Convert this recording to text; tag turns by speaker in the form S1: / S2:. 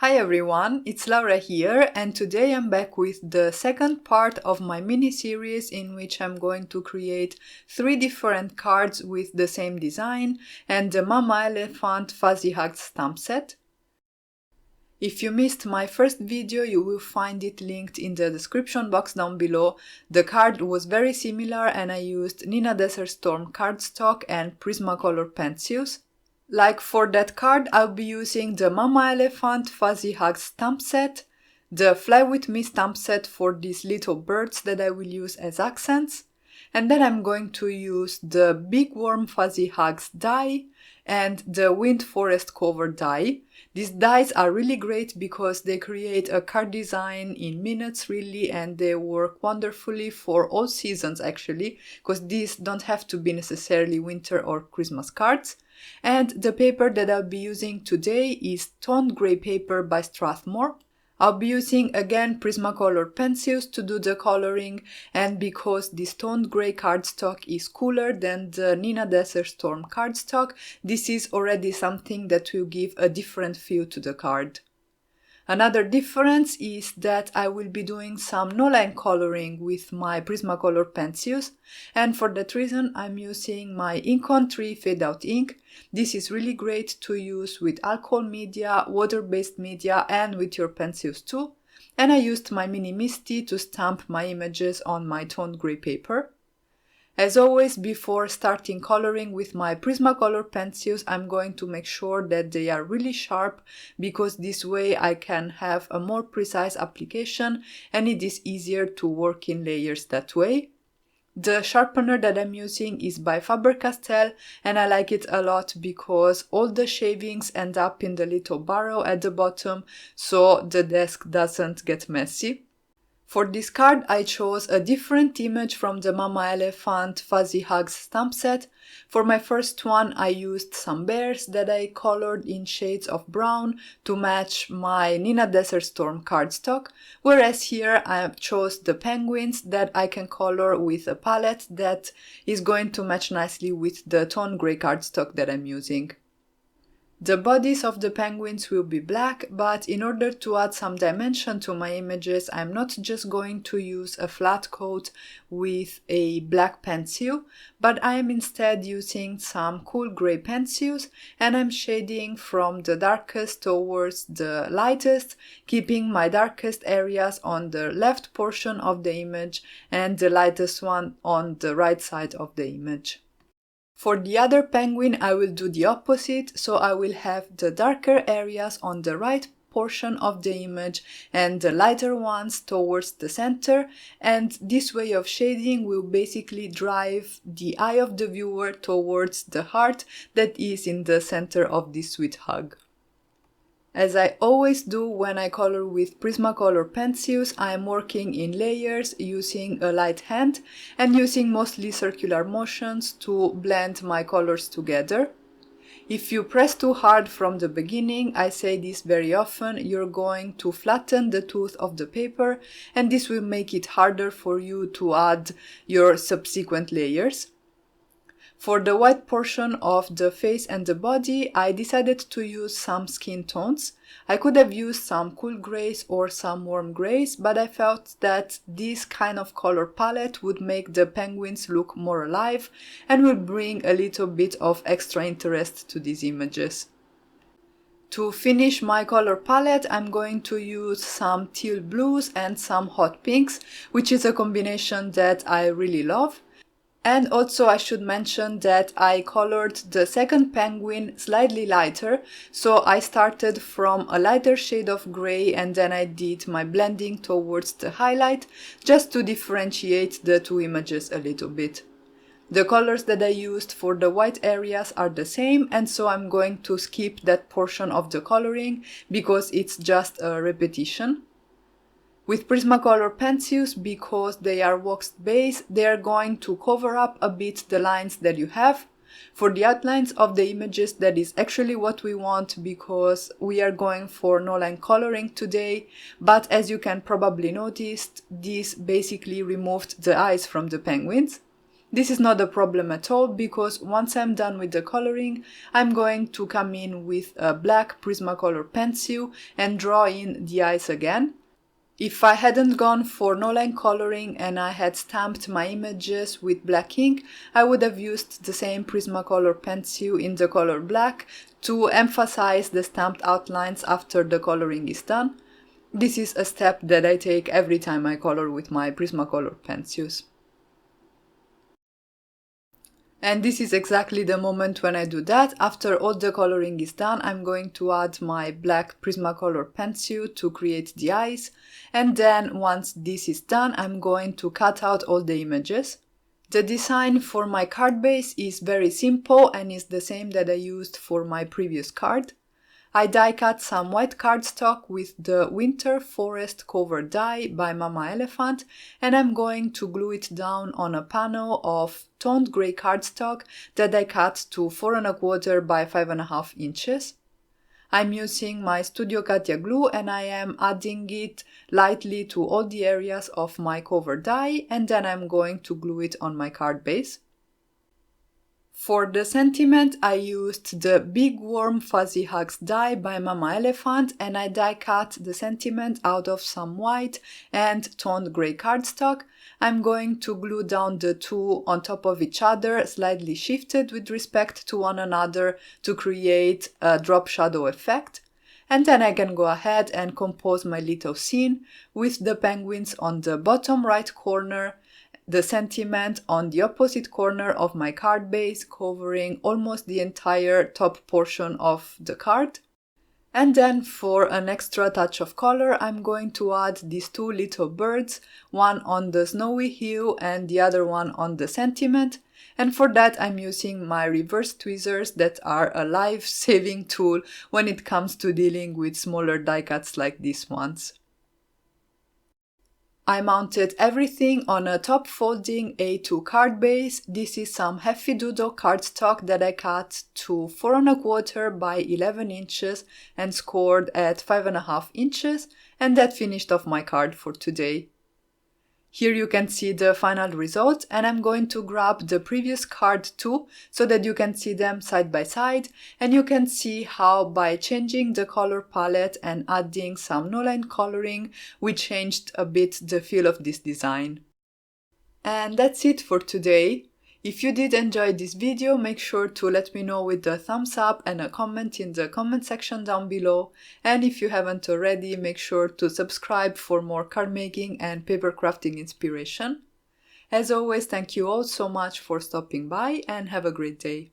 S1: Hi everyone, it's Laura here, and today I'm back with the second part of my mini-series in which I'm going to create 3 different cards with the same design and the Mama Elephant Fuzzy Hugged stamp set. If you missed my first video, you will find it linked in the description box down below. The card was very similar and I used Neenah Desert Storm cardstock and Prismacolor pencils. Like for that card, I'll be using the Mama Elephant Fuzzy Hug stamp set, the Fly With Me stamp set for these little birds that I will use as accents, and then I'm going to use the Big Worm Fuzzy Hugs die and the Wind Forest Cover die. These dies are really great because they create a card design in minutes really, and they work wonderfully for all seasons actually, because these don't have to be necessarily winter or Christmas cards. And the paper that I'll be using today is toned grey paper by Strathmore. I'll be using again Prismacolor pencils to do the coloring, and because this toned grey cardstock is cooler than the Neenah Desert Storm cardstock, this is already something that will give a different feel to the card. Another difference is that I will be doing some no-line coloring with my Prismacolor pencils, and for that reason I'm using my Ink on 3 FADEOUT ink. This is really great to use with alcohol media, water-based media, and with your pencils too. And I used my Mini Misty to stamp my images on my toned grey paper. As always, before starting coloring with my Prismacolor pencils, I'm going to make sure that they are really sharp, because this way I can have a more precise application and it is easier to work in layers that way. The sharpener that I'm using is by Faber-Castell and I like it a lot because all the shavings end up in the little barrel at the bottom, so the desk doesn't get messy. For this card I chose a different image from the Mama Elephant Fuzzy Hugs stamp set. For my first one I used some bears that I colored in shades of brown to match my Neenah Desert Storm cardstock, whereas here I chose the penguins that I can color with a palette that is going to match nicely with the toned grey cardstock that I'm using. The bodies of the penguins will be black, but in order to add some dimension to my images, I'm not just going to use a flat coat with a black pencil, but I am instead using some cool grey pencils, and I'm shading from the darkest towards the lightest, keeping my darkest areas on the left portion of the image and the lightest one on the right side of the image. For the other penguin I will do the opposite, so I will have the darker areas on the right portion of the image and the lighter ones towards the center, and this way of shading will basically drive the eye of the viewer towards the heart that is in the center of this sweet hug. As I always do when I color with Prismacolor pencils, I am working in layers using a light hand and using mostly circular motions to blend my colors together. If you press too hard from the beginning, I say this very often, you're going to flatten the tooth of the paper and this will make it harder for you to add your subsequent layers. For the white portion of the face and the body, I decided to use some skin tones. I could have used some cool grays or some warm grays, but I felt that this kind of color palette would make the penguins look more alive and will bring a little bit of extra interest to these images. To finish my color palette, I'm going to use some teal blues and some hot pinks, which is a combination that I really love. And also I should mention that I colored the second penguin slightly lighter, so I started from a lighter shade of grey and then I did my blending towards the highlight, just to differentiate the two images a little bit. The colors that I used for the white areas are the same, and so I'm going to skip that portion of the coloring because it's just a repetition. With Prismacolor pencils, because they are waxed base, they are going to cover up a bit the lines that you have. For the outlines of the images, that is actually what we want because we are going for no-line coloring today, but as you can probably notice, this basically removed the eyes from the penguins. This is not a problem at all, because once I'm done with the coloring, I'm going to come in with a black Prismacolor pencil and draw in the eyes again. If I hadn't gone for no-line coloring and I had stamped my images with black ink, I would have used the same Prismacolor pencil in the color black to emphasize the stamped outlines after the coloring is done. This is a step that I take every time I color with my Prismacolor pencils. And this is exactly the moment when I do that. After all the coloring is done, I'm going to add my black Prismacolor pencil to create the eyes. And then once this is done, I'm going to cut out all the images. The design for my card base is very simple and is the same that I used for my previous card. I die cut some white cardstock with the Winter Forest Cover die by Mama Elephant, and I'm going to glue it down on a panel of toned grey cardstock that I cut to 4 1/4 by 5.5 inches. I'm using my Studio Katia glue and I am adding it lightly to all the areas of my cover die, and then I'm going to glue it on my card base. For the sentiment, I used the Big Warm Fuzzy Hugs die by Mama Elephant, and I die cut the sentiment out of some white and toned grey cardstock. I'm going to glue down the two on top of each other, slightly shifted with respect to one another to create a drop shadow effect. And then I can go ahead and compose my little scene with the penguins on the bottom right corner, the sentiment on the opposite corner of my card base, covering almost the entire top portion of the card. And then for an extra touch of color, I'm going to add these two little birds, one on the snowy hue and the other one on the sentiment. And for that, I'm using my reverse tweezers that are a life-saving tool when it comes to dealing with smaller die cuts like these ones. I mounted everything on a top folding A2 card base. This is some Hefty Doodle cardstock that I cut to 4 1/4 by 11 inches and scored at 5.5 inches, and that finished off my card for today. Here you can see the final result, and I'm going to grab the previous card too, so that you can see them side by side, and you can see how by changing the color palette and adding some no-line coloring, we changed a bit the feel of this design. And that's it for today. If you did enjoy this video, make sure to let me know with a thumbs up and a comment in the comment section down below. And if you haven't already, make sure to subscribe for more card making and paper crafting inspiration. As always, thank you all so much for stopping by and have a great day.